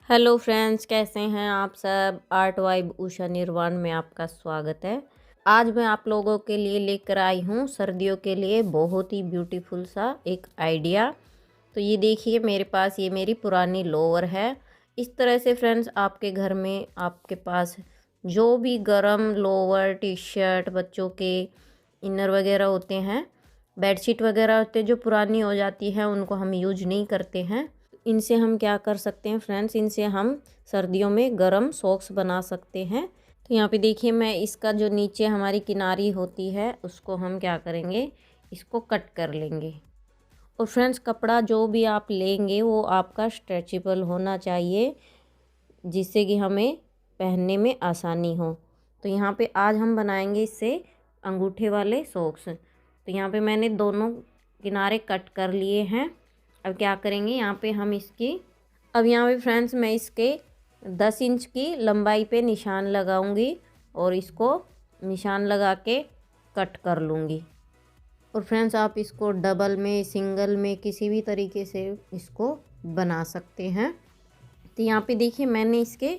Hello friends, कैसे हैं आप सब। आर्ट वाइब उषा निर्वाण में आपका स्वागत है। आज मैं आप लोगों के लिए लेकर आई हूँ सर्दियों के लिए बहुत ही ब्यूटीफुल सा एक आइडिया। तो ये देखिए, मेरे पास ये मेरी पुरानी लोअर है। इस तरह से फ्रेंड्स, आपके घर में आपके पास जो भी गरम लोअर टी शर्ट, बच्चों के इनर वगैरह होते हैं, बेडशीट वगैरह होते हैं जो पुरानी हो जाती है, उनको हम यूज नहीं करते हैं। इनसे हम क्या कर सकते हैं फ्रेंड्स, इनसे हम सर्दियों में गरम सॉक्स बना सकते हैं। तो यहाँ पे देखिए, मैं इसका जो नीचे हमारी किनारी होती है उसको हम क्या करेंगे, इसको कट कर लेंगे। और फ्रेंड्स, कपड़ा जो भी आप लेंगे वो आपका स्ट्रेचेबल होना चाहिए, जिससे कि हमें पहनने में आसानी हो। तो यहाँ पे आज हम बनाएंगे इससे अंगूठे वाले सॉक्स। तो यहाँ पे मैंने दोनों किनारे कट कर लिए हैं। अब क्या करेंगे, यहाँ पे हम इसकी अब यहाँ पे फ्रेंड्स, मैं इसके 10 इंच की लंबाई पे निशान लगाऊंगी और इसको निशान लगा के कट कर लूँगी। और फ्रेंड्स, आप इसको डबल में, सिंगल में, किसी भी तरीके से इसको बना सकते हैं। तो यहाँ पे देखिए, मैंने इसके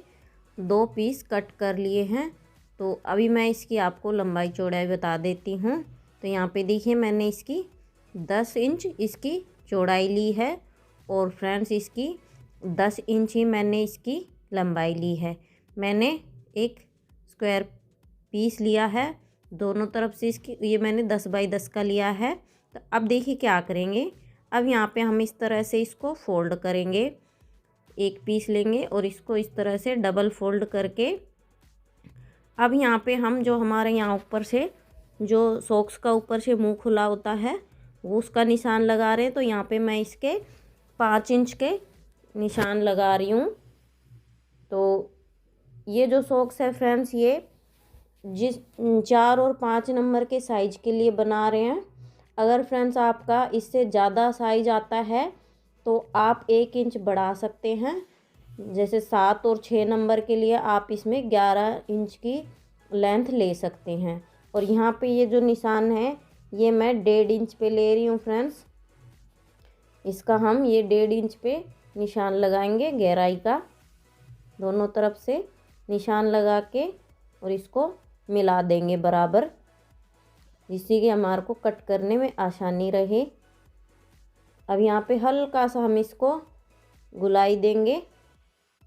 2 पीस कट कर लिए हैं। तो अभी मैं इसकी आपको लंबाई चौड़ाई बता देती हूँ। तो यहाँ पे देखिए, मैंने इसकी 10 इंच इसकी चौड़ाई ली है और फ्रेंड्स इसकी 10 इंच ही मैंने इसकी लंबाई ली है। मैंने एक स्क्वायर पीस लिया है दोनों तरफ से इसकी, ये मैंने 10 बाई 10 का लिया है। तो अब देखिए क्या करेंगे, अब यहाँ पे हम इस तरह से इसको फोल्ड करेंगे। एक पीस लेंगे और इसको इस तरह से डबल फोल्ड करके अब यहाँ पे हम जो हमारे यहाँ ऊपर से जो सॉक्स का ऊपर से मुंह खुला होता है वो उसका निशान लगा रहे हैं। तो यहाँ पे मैं इसके 5 इंच के निशान लगा रही हूँ। तो ये जो सॉक्स है फ्रेंड्स, ये जिस 4 और 5 नंबर के साइज के लिए बना रहे हैं। अगर फ्रेंड्स आपका इससे ज़्यादा साइज आता है तो आप 1 इंच बढ़ा सकते हैं। जैसे 7 और 6 नंबर के लिए आप इसमें 11 इंच की लेंथ ले सकते हैं। और यहाँ पे ये जो निशान है ये मैं 1.5 इंच पे ले रही हूँ फ्रेंड्स। इसका हम ये 1.5 इंच पे निशान लगाएंगे गहराई का, दोनों तरफ से निशान लगा के और इसको मिला देंगे बराबर, जिससे कि हमारे को कट करने में आसानी रहे। अब यहाँ पे हल्का सा हम इसको गुलाई देंगे।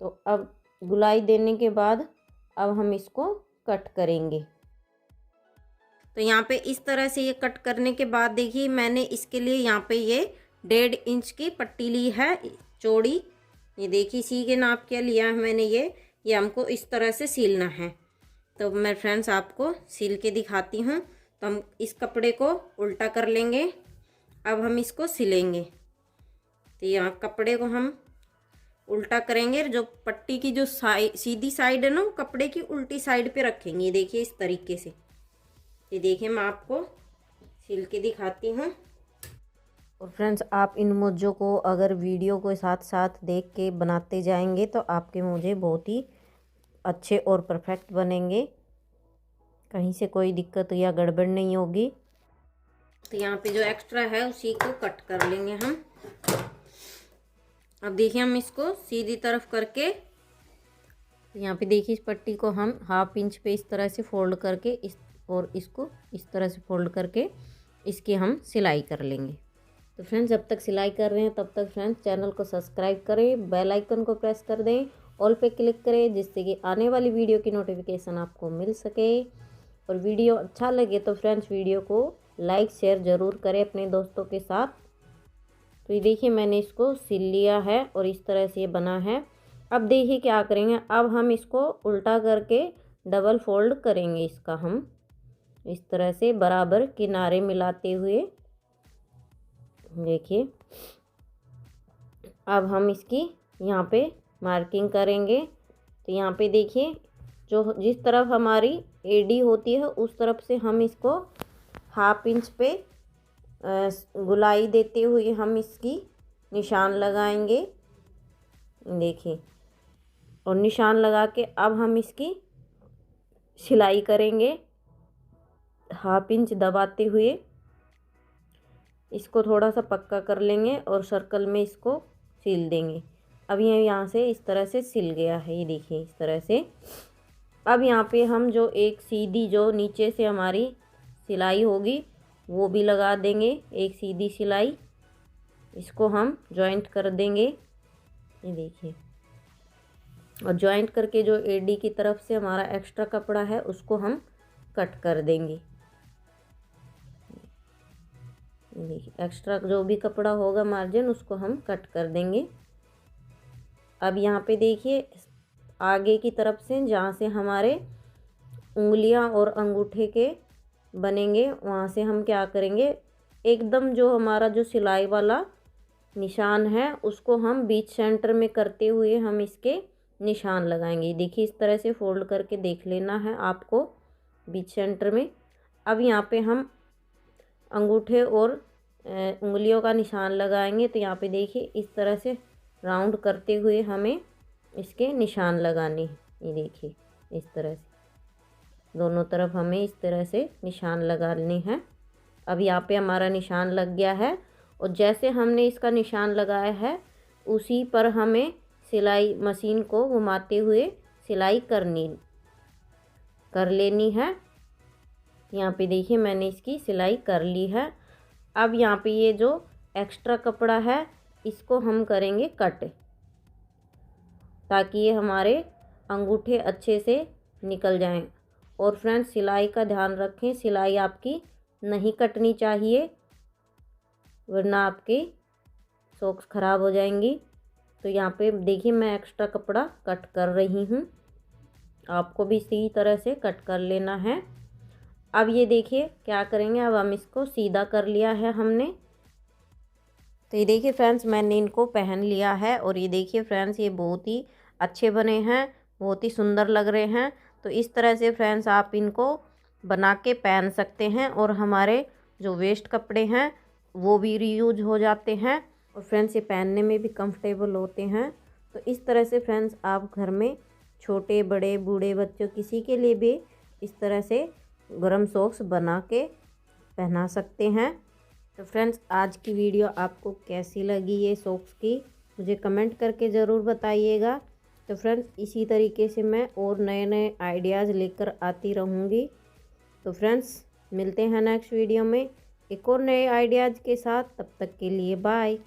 तो अब गुलाई देने के बाद अब हम इसको कट करेंगे। तो यहाँ पे इस तरह से ये कट करने के बाद देखिए, मैंने इसके लिए यहाँ पे ये 1.5 इंच की पट्टी ली है चौड़ी। ये देखिए, सी के नाप के लिया है मैंने ये हमको इस तरह से सिलना है। तो मैं फ्रेंड्स आपको सिल के दिखाती हूँ। तो हम इस कपड़े को उल्टा कर लेंगे। अब हम इसको सिलेंगे। तो यहाँ कपड़े को हम उल्टा करेंगे, जो पट्टी की जो सीधी साइड है ना, वो कपड़े की उल्टी साइड पे रखेंगे। देखिए इस तरीके से। ये देखिए, मैं आपको सिल के दिखाती हूँ। और फ्रेंड्स, आप इन मोजों को अगर वीडियो को साथ साथ देख के बनाते जाएंगे तो आपके मोजे बहुत ही अच्छे और परफेक्ट बनेंगे, कहीं से कोई दिक्कत या गड़बड़ नहीं होगी। तो यहाँ पे जो एक्स्ट्रा है उसी को कट कर लेंगे हम। अब देखिए, हम इसको सीधी तरफ करके यहाँ पे देखिए, इस पट्टी को हम 1/2 इंच पे इस तरह से फोल्ड करके इसको इस तरह से फोल्ड करके इसकी हम सिलाई कर लेंगे। तो फ्रेंड्स, जब तक सिलाई कर रहे हैं तब तक फ्रेंड्स चैनल को सब्सक्राइब करें, बेल आइकन को प्रेस कर दें, ऑल पे क्लिक करें, जिससे कि आने वाली वीडियो की नोटिफिकेशन आपको मिल सके। और वीडियो अच्छा लगे तो फ्रेंड्स वीडियो को लाइक शेयर ज़रूर करें अपने दोस्तों के साथ। तो ये देखिए, मैंने इसको सिल लिया है और इस तरह से ये बना है। अब देखिए क्या करेंगे, अब हम इसको उल्टा करके डबल फोल्ड करेंगे इसका हम इस तरह से बराबर किनारे मिलाते हुए। देखिए, अब हम इसकी यहाँ पे मार्किंग करेंगे। तो यहाँ पे देखिए, जो जिस तरफ हमारी एडी होती है उस तरफ से हम इसको 1/2 इंच पे गुलाई देते हुए हम इसकी निशान लगाएंगे। देखिए, और निशान लगा के अब हम इसकी सिलाई करेंगे 1/2 इंच दबाते हुए। इसको थोड़ा सा पक्का कर लेंगे और सर्कल में इसको सील देंगे। अब ये यहाँ से इस तरह से सिल गया है, ये देखिए इस तरह से। अब यहाँ पे हम जो एक सीधी जो नीचे से हमारी सिलाई होगी वो भी लगा देंगे, एक सीधी सिलाई। इसको हम जॉइंट कर देंगे, ये देखिए। और जॉइंट करके जो एडी की तरफ से हमारा एक्स्ट्रा कपड़ा है उसको हम कट कर देंगे। देखिए एक्स्ट्रा जो भी कपड़ा होगा मार्जिन उसको हम कट कर देंगे। अब यहाँ पे देखिए आगे की तरफ से जहाँ से हमारे उंगलियाँ और अंगूठे के बनेंगे वहाँ से हम क्या करेंगे, एकदम जो हमारा जो सिलाई वाला निशान है उसको हम बीच सेंटर में करते हुए हम इसके निशान लगाएंगे। देखिए इस तरह से फोल्ड करके देख लेना है आपको बीच सेंटर में। अब यहाँ पे हम अंगूठे और उंगलियों का निशान लगाएंगे। तो यहाँ पे देखिए इस तरह से राउंड करते हुए हमें इसके निशान लगाने हैं। ये देखिए इस तरह से दोनों तरफ हमें इस तरह से निशान लगाने हैं। अब यहाँ पे हमारा निशान लग गया है और जैसे हमने इसका निशान लगाया है उसी पर हमें सिलाई मशीन को घुमाते हुए सिलाई कर लेनी है। यहाँ पे देखिए मैंने इसकी सिलाई कर ली है। अब यहाँ पे ये जो एक्स्ट्रा कपड़ा है इसको हम करेंगे कट, ताकि ये हमारे अंगूठे अच्छे से निकल जाएं। और फ्रेंड्स सिलाई का ध्यान रखें, सिलाई आपकी नहीं कटनी चाहिए वरना आपकी सॉक्स ख़राब हो जाएंगी। तो यहाँ पे देखिए मैं एक्स्ट्रा कपड़ा कट कर रही हूँ, आपको भी इसी तरह से कट कर लेना है। अब ये देखिए क्या करेंगे, अब हम इसको सीधा कर लिया है हमने। तो ये देखिए फ्रेंड्स मैंने इनको पहन लिया है और ये देखिए फ्रेंड्स ये बहुत ही अच्छे बने हैं, बहुत ही सुंदर लग रहे हैं। तो इस तरह से फ्रेंड्स आप इनको बना के पहन सकते हैं और हमारे जो वेस्ट कपड़े हैं वो भी रीयूज हो जाते हैं और फ्रेंड्स ये पहनने में भी कंफर्टेबल होते हैं। तो इस तरह से फ्रेंड्स आप घर में छोटे बड़े बूढ़े बच्चों किसी के लिए भी इस तरह से गरम सॉक्स बना के पहना सकते हैं। तो फ्रेंड्स आज की वीडियो आपको कैसी लगी ये सॉक्स की, मुझे कमेंट करके ज़रूर बताइएगा। तो फ्रेंड्स इसी तरीके से मैं और नए नए आइडियाज़ लेकर आती रहूँगी। तो फ्रेंड्स मिलते हैं नेक्स्ट वीडियो में एक और नए आइडियाज़ के साथ, तब तक के लिए बाय।